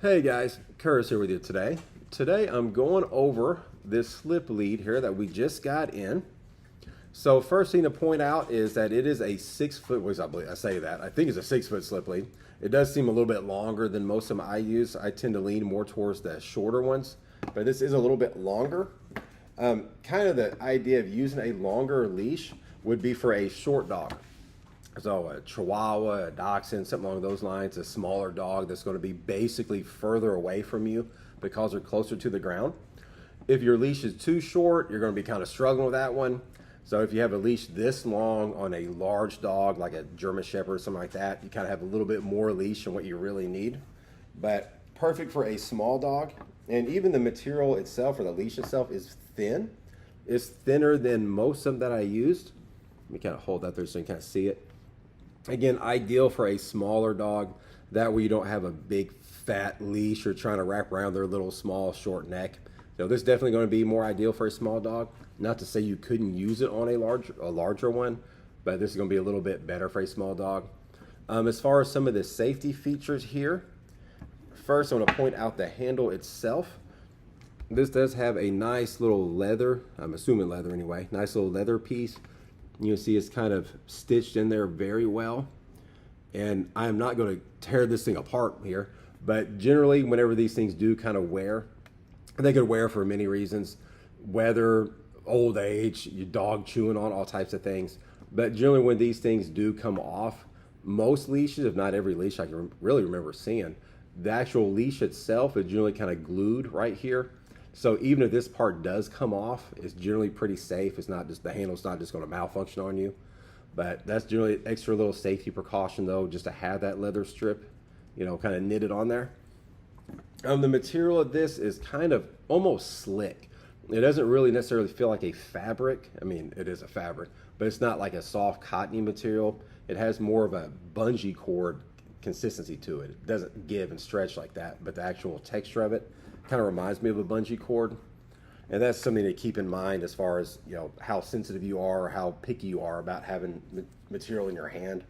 Hey guys, Curtis here with you today. Today I'm going over this slip lead here that we just got in. So first thing to point out is that it is a 6 foot, I say that, I think it's a 6 foot slip lead. It does seem a little bit longer than most of them I use. I tend to lean more towards the shorter ones, but this is a little bit longer. Kind of the idea of using a longer leash would be for a short dog. So a Chihuahua, a Dachshund, something along those lines, a smaller dog that's going to be basically further away from you because they're closer to the ground. If your leash is too short, you're going to be kind of struggling with that one. So if you have a leash this long on a large dog, like a German Shepherd or something like that, you kind of have a little bit more leash than what you really need. But perfect for a small dog. And even the material itself, or the leash itself, is thin. It's thinner than most of them that I used. Let me kind of hold that there so you can kind of see it. Again, ideal for a smaller dog. That way you don't have a big fat leash or trying to wrap around their little small short neck. So this is definitely going to be more ideal for a small dog. Not to say you couldn't use it on a larger one, but this is going to be a little bit better for a small dog. As far as some of the safety features here, first I'm going to point out the handle itself. This does have a nice little leather, I'm assuming leather anyway, nice little leather piece. You can see it's kind of stitched in there very well. And I'm not going to tear this thing apart here, but generally whenever these things do kind of wear, they could wear for many reasons. Weather, old age, your dog chewing on all types of things. But generally when these things do come off, most leashes, if not every leash I can really remember seeing, the actual leash itself is generally kind of glued right here. So even if this part does come off, it's generally pretty safe. It's not just, the handle's not just going to malfunction on you. But that's generally an extra little safety precaution though, just to have that leather strip, you know, kind of knitted on there. The material of this is kind of almost slick. It doesn't really necessarily feel like a fabric. I mean, it is a fabric, but it's not like a soft cottony material. It has more of a bungee cord consistency to it. It doesn't give and stretch like that, but the actual texture of it kind of reminds me of a bungee cord. And that's something to keep in mind as far as, you know, how sensitive you are or how picky you are about having material in your hand.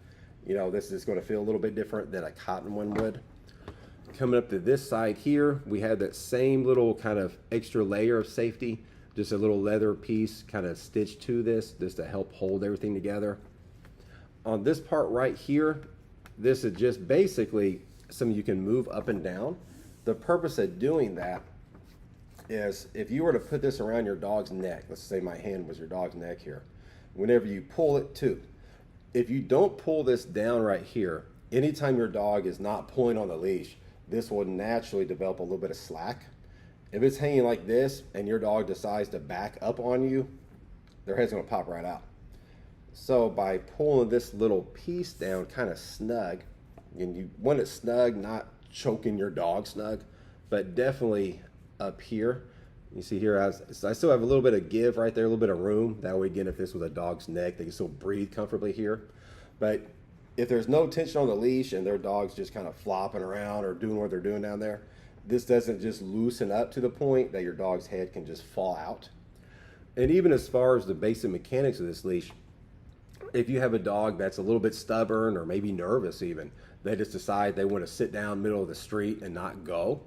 You know, this is going to feel a little bit different than a cotton one would. Coming up to this side here, we have that same little kind of extra layer of safety, just a little leather piece kind of stitched to this just to help hold everything together. On this part right here, this is just basically something you can move up and down. The purpose of doing that is if you were to put this around your dog's neck, let's say my hand was your dog's neck here, whenever you pull it too, if you don't pull this down right here, anytime your dog is not pulling on the leash, this will naturally develop a little bit of slack. If it's hanging like this and your dog decides to back up on you, their head's gonna pop right out. So by pulling this little piece down kind of snug, and you want it snug, not choking your dog snug, but definitely up here. You see here, I still have a little bit of give right there, a little bit of room. That way, again, if this was a dog's neck, they can still breathe comfortably here. But if there's no tension on the leash and their dog's just kind of flopping around or doing what they're doing down there, this doesn't just loosen up to the point that your dog's head can just fall out. And even as far as the basic mechanics of this leash, if you have a dog that's a little bit stubborn or maybe nervous even, they just decide they want to sit down middle of the street and not go.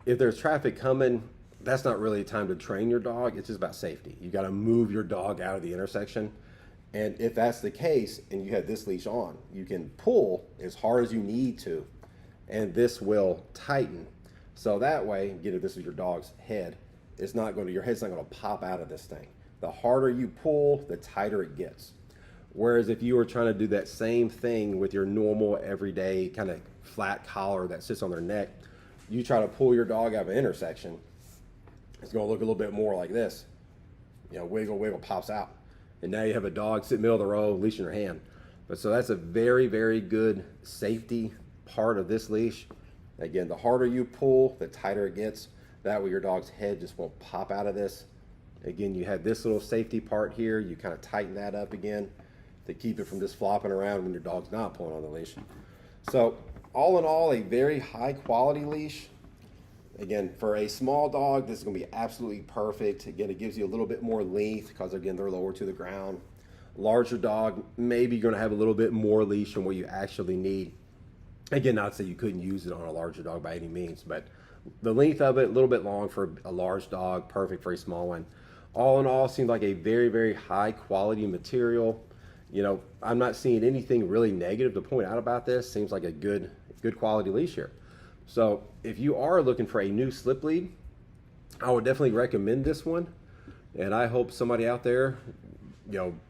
If there's traffic coming, that's not really time to train your dog. It's just about safety. You got to move your dog out of the intersection. And if that's the case and you have this leash on, you can pull as hard as you need to, and this will tighten. So that way, again, if this is your dog's head, it's not going to, your head's not going to pop out of this thing. The harder you pull, the tighter it gets. Whereas if you were trying to do that same thing with your normal everyday kind of flat collar that sits on their neck, you try to pull your dog out of an intersection, it's going to look a little bit more like this. You know, wiggle, wiggle, pops out. And now you have a dog sitting middle of the road, leash in your hand. But so that's a very, very good safety part of this leash. Again, the harder you pull, the tighter it gets. That way your dog's head just won't pop out of this. Again, you have this little safety part here. You kind of tighten that up again to keep it from just flopping around when your dog's not pulling on the leash. So all in all, a very high quality leash. Again, for a small dog, this is going to be absolutely perfect. Again, it gives you a little bit more length because, again, they're lower to the ground. Larger dog, maybe you're going to have a little bit more leash than what you actually need. Again, not to say you couldn't use it on a larger dog by any means, but the length of it, a little bit long for a large dog, perfect for a small one. All in all, seems like a very, very high quality material. You know, I'm not seeing anything really negative to point out about this. Seems like a good quality leash here. So if you are looking for a new slip lead, I would definitely recommend this one. And I hope somebody out there,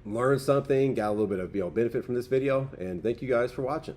learned something, got a little bit of, benefit from this video. And thank you guys for watching.